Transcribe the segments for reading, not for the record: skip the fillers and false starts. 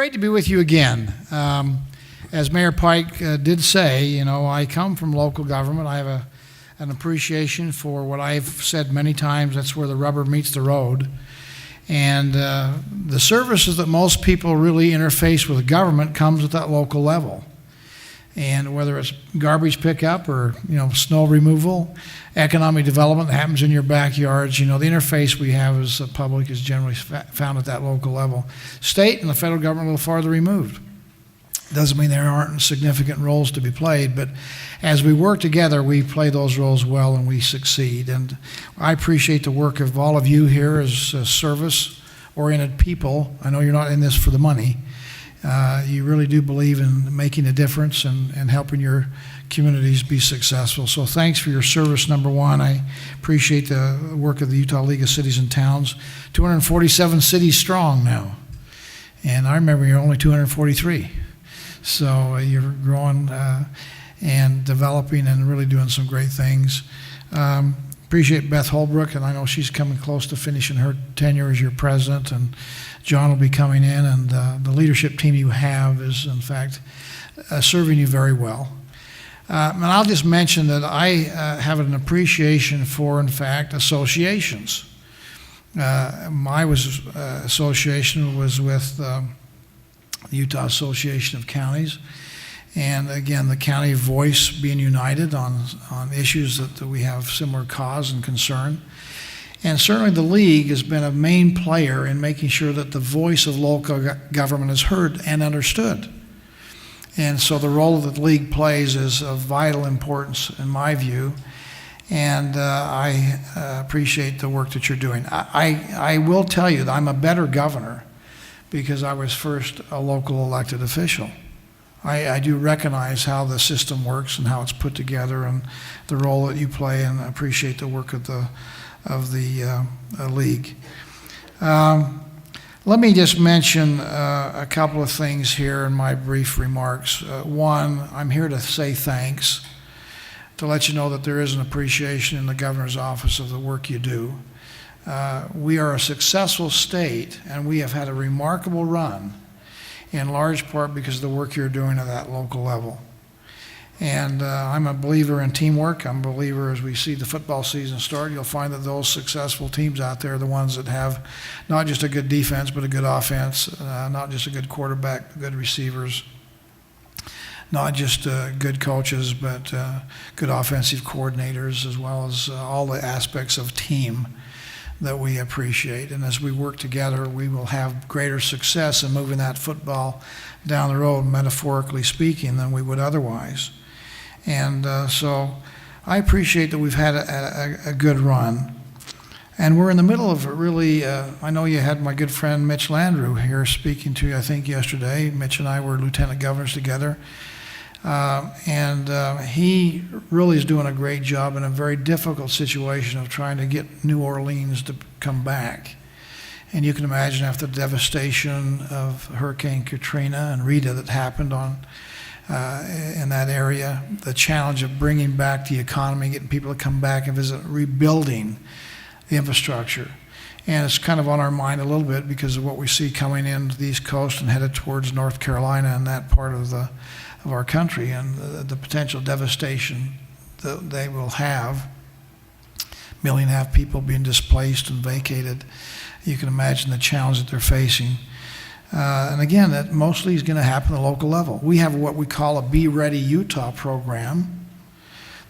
great to be with you again. As Mayor Pike did say, I come from local government. I have an appreciation for what I've said many times. That's where the rubber meets the road. And the services that most people really interface with government comes at that local level. And whether it's garbage pickup or snow removal, economic development that happens in your backyards, the interface we have as the public is generally found at that local level. State and the federal government are a little farther removed. Doesn't mean there aren't significant roles to be played, but as we work together, we play those roles well and we succeed. And I appreciate the work of all of you here as service-oriented people. I know you're not in this for the money. You really do believe in making a difference and helping your communities be successful. So thanks for your service, number one. I appreciate the work of the Utah League of Cities and Towns. 247 cities strong now. And I remember you're only 243. So you're growing and developing and really doing some great things. Appreciate Beth Holbrook, and I know she's coming close to finishing her tenure as your president, and John will be coming in, and the leadership team you have is, in fact, serving you very well. And I'll just mention that I have an appreciation for, in fact, associations. My association was with the Utah Association of Counties, and again, the county voice being united on issues that we have similar cause and concern. And certainly the league has been a main player in making sure that the voice of local government is heard and understood. And so the role that the league plays is of vital importance in my view. And I appreciate the work that you're doing. I will tell you that I'm a better governor because I was first a local elected official. I do recognize how the system works and how it's put together and the role that you play, and I appreciate the work of the league. Let me just mention a couple of things here in my brief remarks. One, I'm here to say thanks, to let you know that there is an appreciation in the governor's office of the work you do. We are a successful state, and we have had a remarkable run, in large part because of the work you're doing at that local level. And I'm a believer in teamwork. I'm a believer as we see the football season start, you'll find that those successful teams out there are the ones that have not just a good defense, but a good offense, not just a good quarterback, but good receivers, not just good coaches, but good offensive coordinators, as well as all the aspects of team that we appreciate. And as we work together, we will have greater success in moving that football down the road, metaphorically speaking, than we would otherwise. And so I appreciate that we've had a good run. And we're in the middle of really, I know you had my good friend Mitch Landrieu here speaking to you, I think, yesterday. Mitch and I were lieutenant governors together. He really is doing a great job in a very difficult situation of trying to get New Orleans to come back. And you can imagine after the devastation of Hurricane Katrina and Rita that happened in that area, the challenge of bringing back the economy, getting people to come back and visit, rebuilding the infrastructure. And it's kind of on our mind a little bit because of what we see coming into the East Coast and headed towards North Carolina and that part of our country, and the potential devastation that they will have. 1.5 million people being displaced and vacated. You can imagine the challenge that they're facing. And again, that mostly is going to happen at the local level. We have what we call a Be Ready Utah program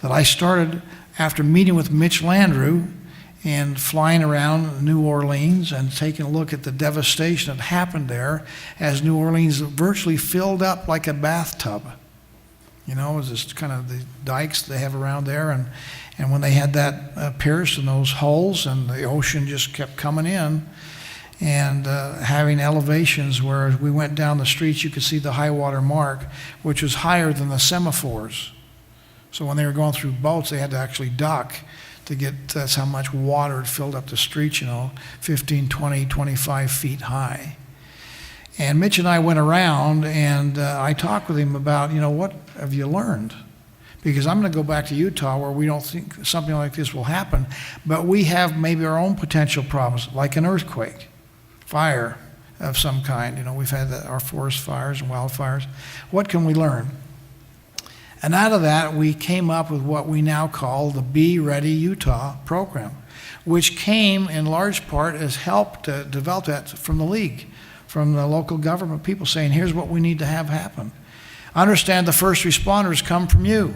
that I started after meeting with Mitch Landrieu and flying around New Orleans and taking a look at the devastation that happened there as New Orleans virtually filled up like a bathtub. It was just kind of the dikes they have around there, and when they had that pierced in those holes and the ocean just kept coming in, and having elevations where as we went down the streets you could see the high water mark, which was higher than the semaphores. So when they were going through boats, they had to actually duck to get, that's how much water had filled up the streets, 15, 20, 25 feet high. And Mitch and I went around and I talked with him about, what have you learned? Because I'm going to go back to Utah where we don't think something like this will happen, but we have maybe our own potential problems, like an earthquake, fire, of some kind. You know, we've had our forest fires and wildfires. What can we learn? And out of that, we came up with what we now call the Be Ready Utah program, which came in large part as help to develop that from the league, from the local government people saying, here's what we need to have happen. Understand the first responders come from you.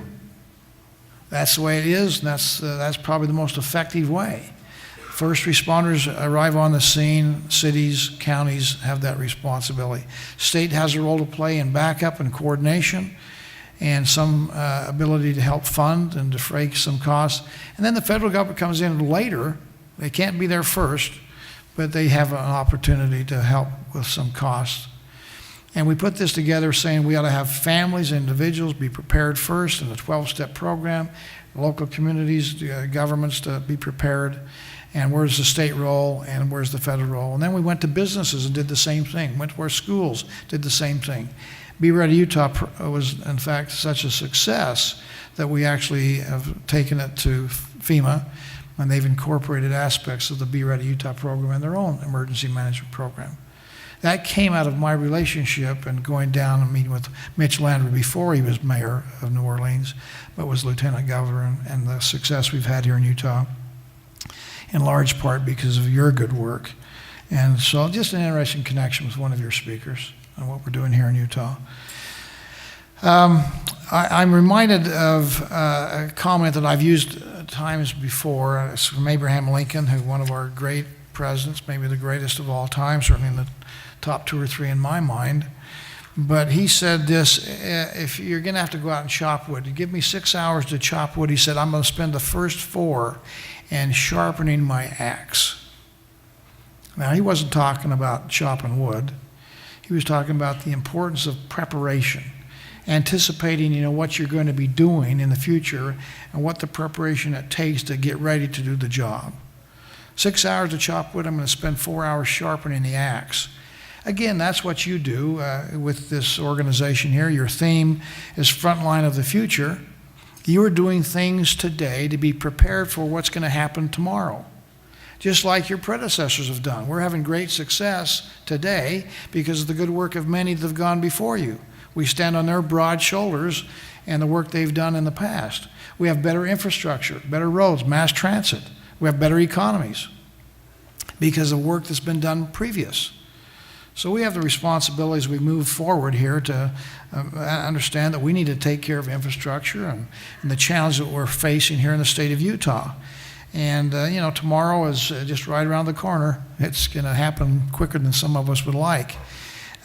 That's the way it is, and that's probably the most effective way. First responders arrive on the scene. Cities, counties have that responsibility. State has a role to play in backup and coordination, and some ability to help fund and defray some costs. And then the federal government comes in later. They can't be there first, but they have an opportunity to help with some costs. And we put this together saying we ought to have families, individuals be prepared first in a 12-step program, local communities, governments to be prepared, and where's the state role and where's the federal role. And then we went to businesses and did the same thing, went to our schools, did the same thing. Be Ready Utah was, in fact, such a success that we actually have taken it to FEMA, and they've incorporated aspects of the Be Ready Utah program in their own emergency management program. That came out of my relationship and going down and meeting with Mitch Landry before he was mayor of New Orleans, but was lieutenant governor, and the success we've had here in Utah, in large part because of your good work. And so just an interesting connection with one of your speakers on what we're doing here in Utah. I'm reminded of a comment that I've used times before. It's from Abraham Lincoln, who one of our great presidents, maybe the greatest of all time, certainly in the top 2 or 3 in my mind. But he said this, if you're going to have to go out and chop wood, you give me 6 hours to chop wood, he said, I'm going to spend the first 4 in sharpening my axe. Now, he wasn't talking about chopping wood. He was talking about the importance of preparation, anticipating, what you're going to be doing in the future and what the preparation it takes to get ready to do the job. 6 hours to chop wood, I'm going to spend 4 hours sharpening the axe. Again, that's what you do with this organization here. Your theme is Frontline of the Future. You are doing things today to be prepared for what's going to happen tomorrow, just like your predecessors have done. We're having great success today because of the good work of many that have gone before you. We stand on their broad shoulders and the work they've done in the past. We have better infrastructure, better roads, mass transit. We have better economies because of work that's been done previous. So we have the responsibility as we move forward here to understand that we need to take care of infrastructure and the challenge that we're facing here in the state of Utah. And, tomorrow is just right around the corner. It's going to happen quicker than some of us would like.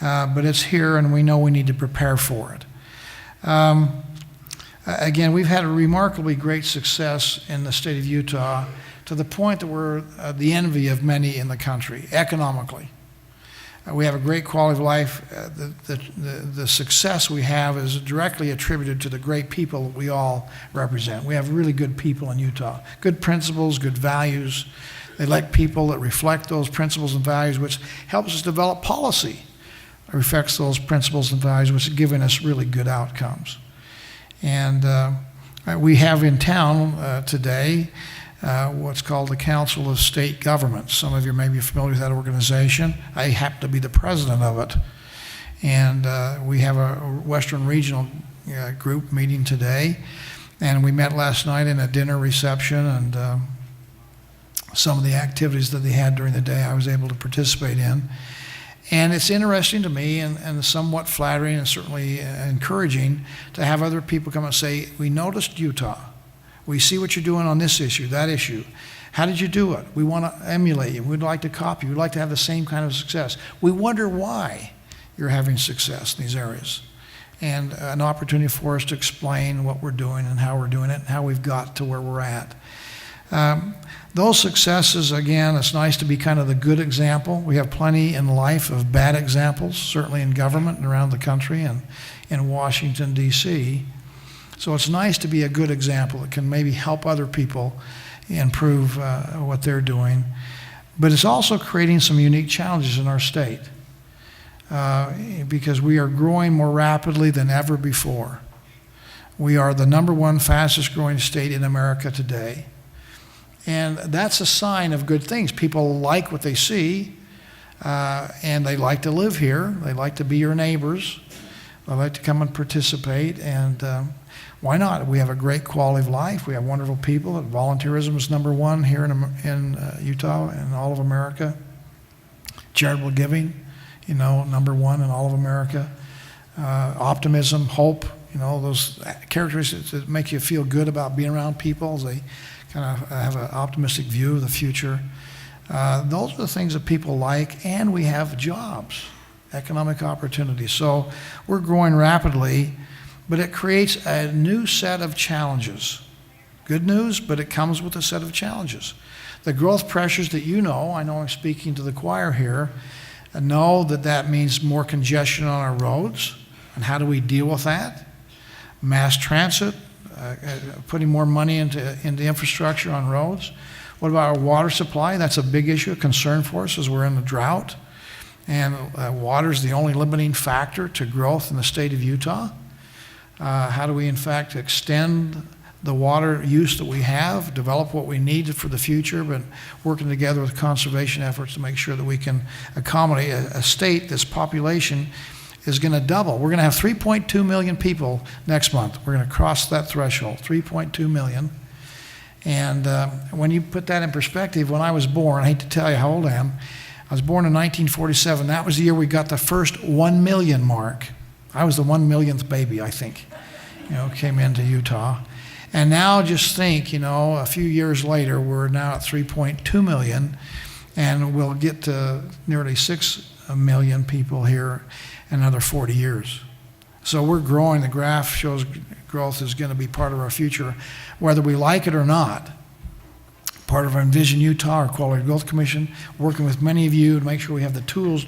But it's here, and we know we need to prepare for it. Again, we've had a remarkably great success in the state of Utah to the point that we're the envy of many in the country, economically. We have a great quality of life. The success we have is directly attributed to the great people that we all represent. We have really good people in Utah, good principles, good values. They elect people that reflect those principles and values, which helps us develop policy that reflects those principles and values, which are giving us really good outcomes. And we have in town today what's called the Council of State Governments. Some of you may be familiar with that organization. I happen to be the president of it. And we have a Western Regional group meeting today. And we met last night in a dinner reception, and some of the activities that they had during the day I was able to participate in. And it's interesting to me and somewhat flattering and certainly encouraging to have other people come and say, we noticed Utah. We see what you're doing on this issue, that issue. How did you do it? We want to emulate you. We'd like to copy you. We'd like to have the same kind of success. We wonder why you're having success in these areas. And an opportunity for us to explain what we're doing and how we're doing it and how we've got to where we're at. Those successes, again, it's nice to be kind of the good example. We have plenty in life of bad examples, certainly in government and around the country and in Washington, D.C., so it's nice to be a good example that can maybe help other people improve what they're doing. But it's also creating some unique challenges in our state because we are growing more rapidly than ever before. We are the #1 fastest growing state in America today. And that's a sign of good things. People like what they see. and they like to live here. They like to be your neighbors. They like to come and participate, and why not? We have a great quality of life. We have wonderful people. Volunteerism is number one here in Utah and all of America. Charitable giving, number one in all of America. Optimism, hope, those characteristics that make you feel good about being around people. They kind of have an optimistic view of the future. Those are the things that people like, and we have jobs, economic opportunities. So we're growing rapidly, but it creates a new set of challenges. Good news, but it comes with a set of challenges. The growth pressures that I know I'm speaking to the choir here, know that means more congestion on our roads, and how do we deal with that? Mass transit, putting more money into infrastructure on roads. What about our water supply? That's a big issue, a concern for us as we're in a drought. And water is the only limiting factor to growth in the state of Utah. How do we, in fact, extend the water use that we have, develop what we need for the future, but working together with conservation efforts to make sure that we can accommodate a state that's population is going to double. We're going to have 3.2 million people next month. We're going to cross that threshold, 3.2 million. And when you put that in perspective, when I was born, I hate to tell you how old I am, I was born in 1947. That was the year we got the first 1 million mark. I was the 1 millionth baby, I think, came into Utah. And now just think, a few years later, we're now at 3.2 million, and we'll get to nearly 6 million people here in another 40 years. So we're growing. The graph shows growth is going to be part of our future, whether we like it or not. Part of our Envision Utah, our Quality Growth Commission, working with many of you to make sure we have the tools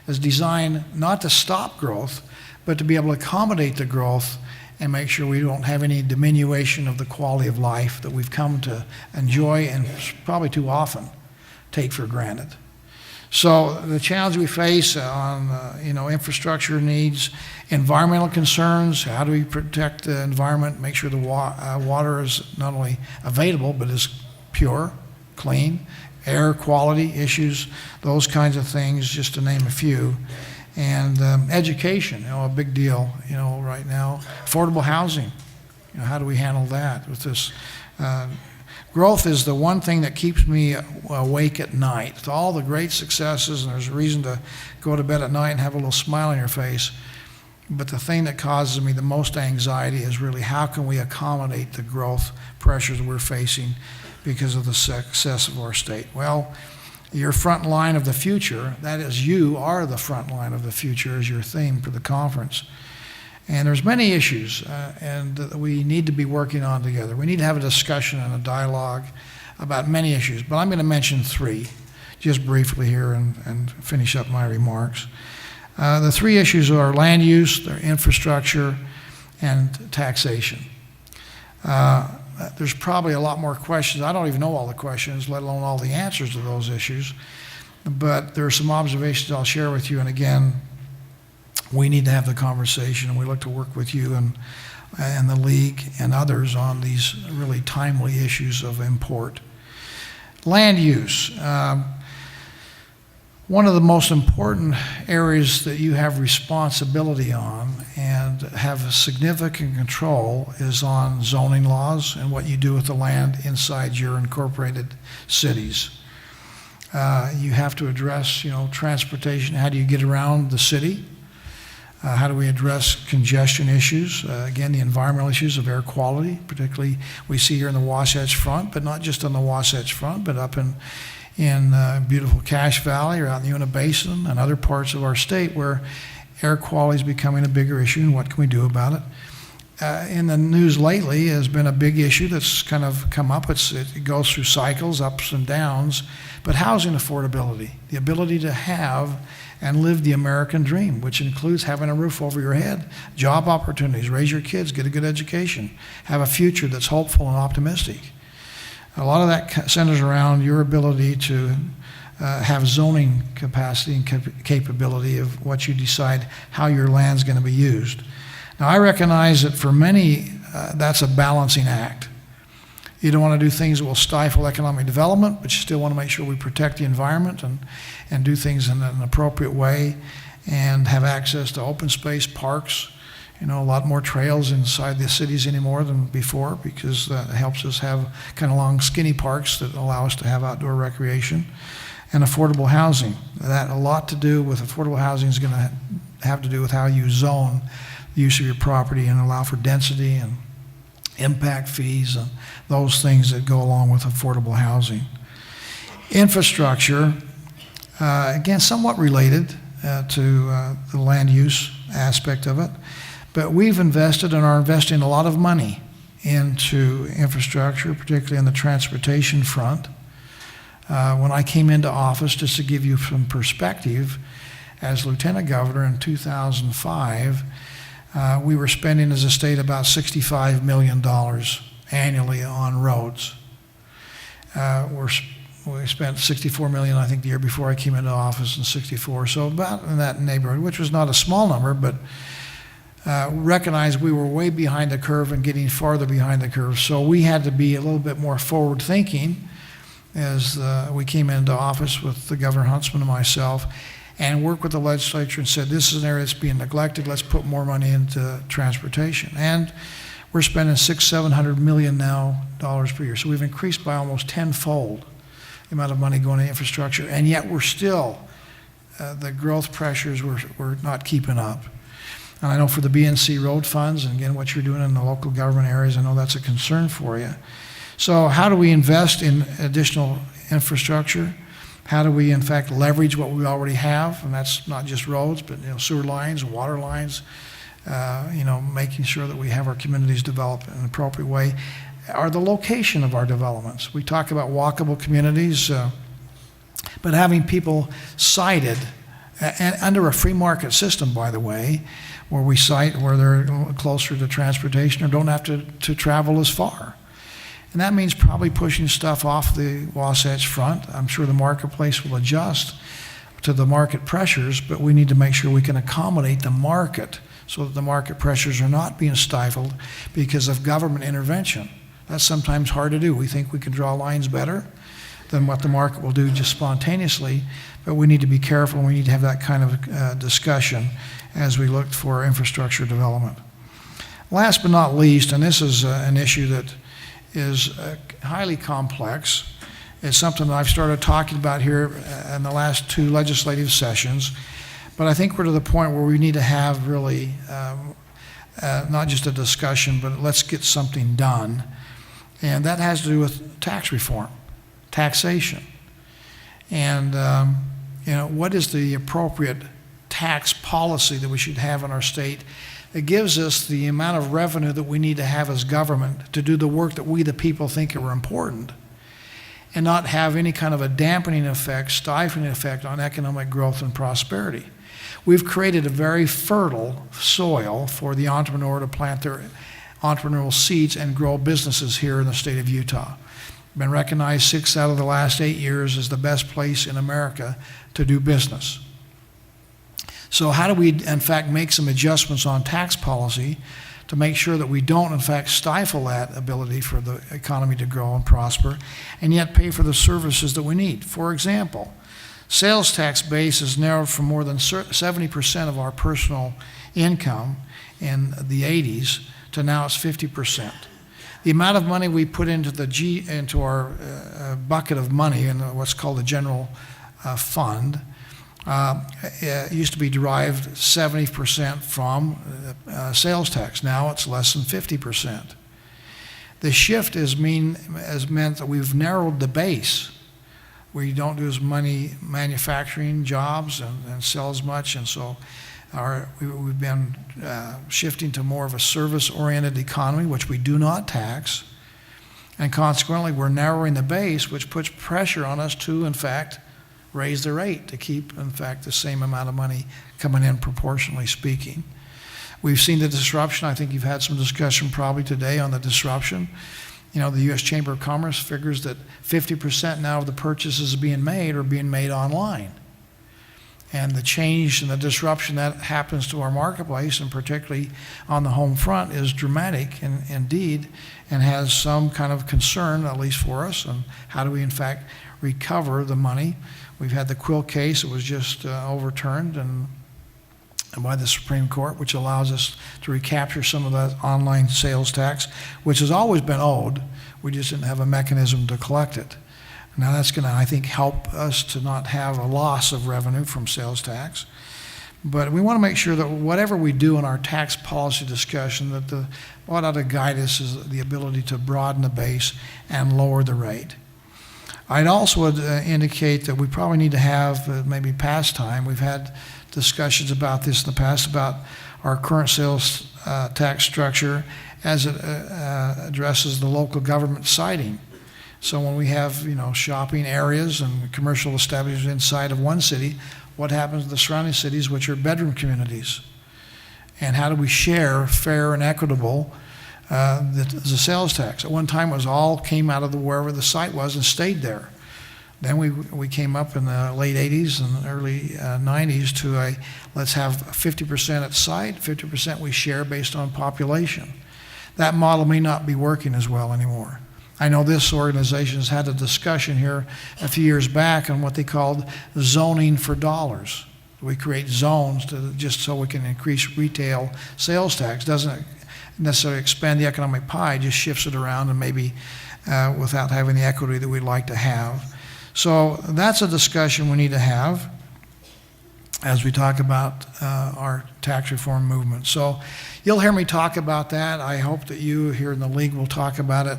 as designed not to stop growth, but to be able to accommodate the growth and make sure we don't have any diminution of the quality of life that we've come to enjoy and probably too often take for granted. So the challenge we face on infrastructure needs, environmental concerns, how do we protect the environment, make sure the water is not only available but is pure, clean, air quality issues, those kinds of things, just to name a few. And education, a big deal, right now. Affordable housing, how do we handle that with this? Growth is the one thing that keeps me awake at night. With all the great successes, and there's a reason to go to bed at night and have a little smile on your face. But the thing that causes me the most anxiety is really how can we accommodate the growth pressures we're facing because of the success of our state? Well, your front line of the future, that is, you are the front line of the future, is your theme for the conference. And there's many issues, and we need to be working on together. We need to have a discussion and a dialogue about many issues, but I'm going to mention three just briefly here and finish up my remarks. The three issues are land use, their infrastructure, and taxation. There's probably a lot more questions. I don't even know all the questions, let alone all the answers to those issues. But there are some observations I'll share with you. And again, we need to have the conversation, and we look to work with you and the league and others on these really timely issues of import. Land use. One of the most important areas that you have responsibility on and have significant control is on zoning laws and what you do with the land inside your incorporated cities. You have to address, transportation. How do you get around the city? How do we address congestion issues? Again, the environmental issues of air quality, particularly we see here in the Wasatch Front, but not just on the Wasatch Front, but up in beautiful Cache Valley or out in the Una Basin and other parts of our state where air quality is becoming a bigger issue, and what can we do about it? In the news lately has been a big issue that's kind of come up. It goes through cycles, ups and downs, but housing affordability, the ability to have and live the American dream, which includes having a roof over your head, job opportunities, raise your kids, get a good education, have a future that's hopeful and optimistic. A lot of that centers around your ability to have zoning capacity and capability of what you decide how your land's going to be used. Now, I recognize that for many, that's a balancing act. You don't want to do things that will stifle economic development, but you still want to make sure we protect the environment and do things in an appropriate way and have access to open space, parks, a lot more trails inside the cities anymore than before, because that helps us have kind of long, skinny parks that allow us to have outdoor recreation. And affordable housing. That a lot to do with affordable housing is going to have to do with how you zone the use of your property and allow for density and impact fees and those things that go along with affordable housing. Infrastructure, again, somewhat related to the land use aspect of it, but we've invested and are investing a lot of money into infrastructure, particularly on the transportation front. When I came into office, just to give you some perspective, as Lieutenant Governor in 2005, we were spending as a state about $65 million annually on roads. We spent $64 million, I think, the year before I came into office in '64, so about in that neighborhood, which was not a small number, but recognized we were way behind the curve and getting farther behind the curve. So we had to be a little bit more forward-thinking as we came into office with the Governor Huntsman and myself, and worked with the legislature and said, this is an area that's being neglected, let's put more money into transportation. And we're spending $600-700 million now per year. So we've increased by almost tenfold the amount of money going to infrastructure, and yet we're still, the growth pressures, we're not keeping up. And I know for the BNC road funds, and again, what you're doing in the local government areas, I know that's a concern for you. So how do we invest in additional infrastructure? How do we, in fact, leverage what we already have? And that's not just roads, but sewer lines, water lines, making sure that we have our communities develop in an appropriate way. Are the location of our developments. We talk about walkable communities, but having people sited, and under a free market system, by the way, where we site where they're closer to transportation or don't have to travel as far. And that means probably pushing stuff off the Wasatch Front. I'm sure the marketplace will adjust to the market pressures, but we need to make sure we can accommodate the market so that the market pressures are not being stifled because of government intervention. That's sometimes hard to do. We think we can draw lines better than what the market will do just spontaneously, but we need to be careful and we need to have that kind of discussion as we look for infrastructure development. Last but not least, and this is an issue that is highly complex. It's something that I've started talking about here in the last 2 legislative sessions, but I think we're to the point where we need to have really not just a discussion, but let's get something done. And that has to do with tax reform, taxation. And what is the appropriate tax policy that we should have in our state that gives us the amount of revenue that we need to have as government to do the work that we, the people, think are important, and not have any kind of a dampening effect, stifling effect on economic growth and prosperity. We've created a very fertile soil for the entrepreneur to plant their entrepreneurial seeds and grow businesses here in the state of Utah. Been recognized 6 out of the last 8 years as the best place in America to do business. So how do we, in fact, make some adjustments on tax policy to make sure that we don't, in fact, stifle that ability for the economy to grow and prosper, and yet pay for the services that we need? For example, sales tax base is narrowed from more than 70% of our personal income in the 80s to now it's 50%. The amount of money we put into our bucket of money in what's called the general fund used to be derived 70% from sales tax. Now it's less than 50%. The shift has meant that we've narrowed the base. We don't do as many manufacturing jobs and sell as much, and so we've been shifting to more of a service-oriented economy, which we do not tax, and consequently we're narrowing the base, which puts pressure on us to, in fact, raise the rate to keep, in fact, the same amount of money coming in proportionally speaking. We've seen the disruption. I think you've had some discussion probably today on the disruption. The U.S. Chamber of Commerce figures that 50% now of the purchases being made are being made online. And the change and the disruption that happens to our marketplace, and particularly on the home front, is dramatic indeed, and has some kind of concern, at least for us, on how do we in fact recover the money. We've had the Quill case. It was just overturned and by the Supreme Court, which allows us to recapture some of that online sales tax, which has always been owed. We just didn't have a mechanism to collect it. Now that's going to, I think, help us to not have a loss of revenue from sales tax. But we want to make sure that whatever we do in our tax policy discussion, that what ought to guide us is the ability to broaden the base and lower the rate. I'd also indicate that we probably need to have maybe past time. We've had discussions about this in the past, about our current sales tax structure as it addresses the local government siting. So when we have, shopping areas and commercial establishments inside of one city, what happens to the surrounding cities, which are bedroom communities? And how do we share fair and equitable the sales tax? At one time, it was all came out of wherever the site was and stayed there. Then we came up in the late 80s and early 90s to let's have 50% at site, 50% we share based on population. That model may not be working as well anymore. I know this organization has had a discussion here a few years back on what they called zoning for dollars. We create zones just so we can increase retail sales tax. Doesn't necessarily expand the economic pie, just shifts it around and maybe without having the equity that we'd like to have. So that's a discussion we need to have as we talk about our tax reform movement. So you'll hear me talk about that. I hope that you here in the league will talk about it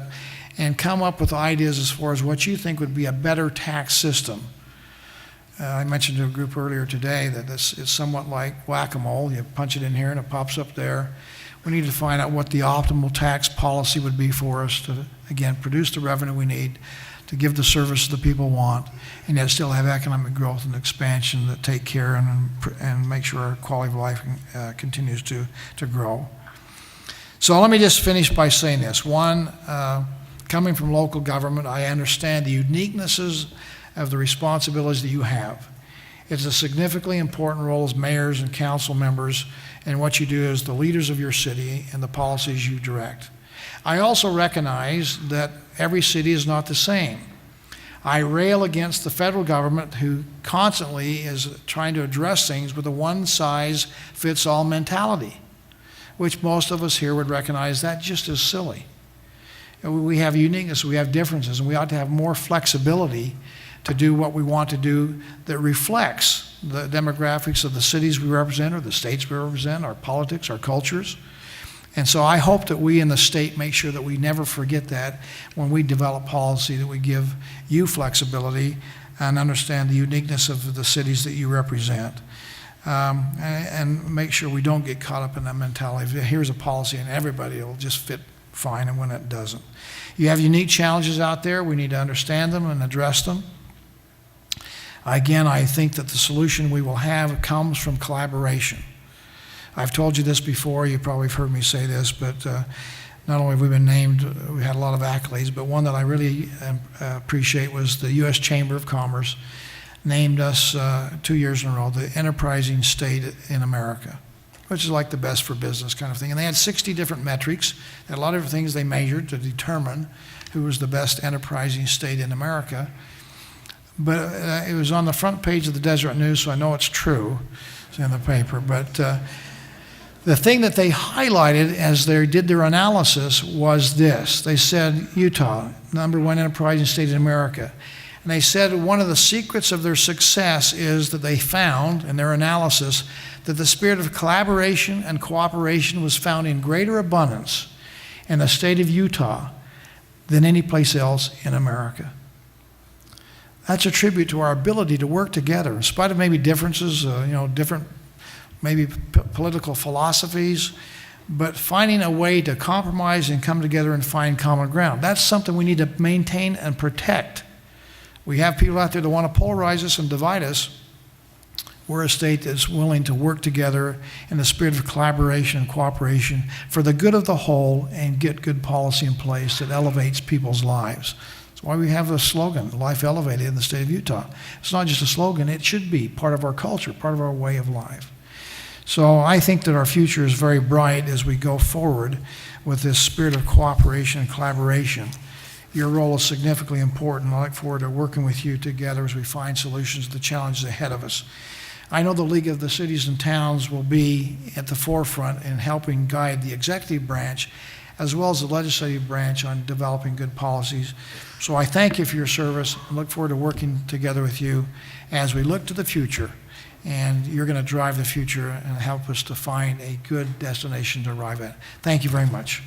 and come up with ideas as far as what you think would be a better tax system. I mentioned to a group earlier today that it's somewhat like whack-a-mole. You punch it in here and it pops up there. We need to find out what the optimal tax policy would be for us to, again, produce the revenue we need to give the service the people want, and yet still have economic growth and expansion that take care and make sure our quality of life continues to grow. So let me just finish by saying this. One, coming from local government, I understand the uniquenesses of the responsibilities that you have. It's a significantly important role as mayors and council members and what you do as the leaders of your city and the policies you direct. I also recognize that every city is not the same. I rail against the federal government who constantly is trying to address things with a one-size-fits-all mentality, which most of us here would recognize that just is silly. We have uniqueness, we have differences, and we ought to have more flexibility to do what we want to do that reflects the demographics of the cities we represent or the states we represent, our politics, our cultures. And so I hope that we in the state make sure that we never forget that when we develop policy, that we give you flexibility and understand the uniqueness of the cities that you represent. And make sure we don't get caught up in that mentality. Here's a policy and everybody will just fit fine, and when it doesn't. You have unique challenges out there. We need to understand them and address them. Again, I think that the solution we will have comes from collaboration. I've told you this before, you probably have heard me say this, but not only have we been named, we had a lot of accolades, but one that I really appreciate was the U.S. Chamber of Commerce named us 2 years in a row the enterprising state in America, which is like the best for business kind of thing. And they had 60 different metrics, and a lot of things they measured to determine who was the best enterprising state in America. But it was on the front page of the Deseret News, so I know it's true. It's in the paper. But the thing that they highlighted as they did their analysis was this. They said, Utah, #1 enterprising state in America. And they said one of the secrets of their success is that they found in their analysis that the spirit of collaboration and cooperation was found in greater abundance in the state of Utah than any place else in America. That's a tribute to our ability to work together, in spite of maybe differences, different maybe political philosophies, but finding a way to compromise and come together and find common ground. That's something we need to maintain and protect. We have people out there that want to polarize us and divide us. We're a state that's willing to work together in the spirit of collaboration and cooperation for the good of the whole and get good policy in place that elevates people's lives. That's why we have a slogan, Life Elevated, in the state of Utah. It's not just a slogan, it should be part of our culture, part of our way of life. So I think that our future is very bright as we go forward with this spirit of cooperation and collaboration. Your role is significantly important. I look forward to working with you together as we find solutions to the challenges ahead of us. I know the League of the Cities and Towns will be at the forefront in helping guide the executive branch as well as the legislative branch on developing good policies. So I thank you for your service and look forward to working together with you as we look to the future. And you're going to drive the future and help us to find a good destination to arrive at. Thank you very much.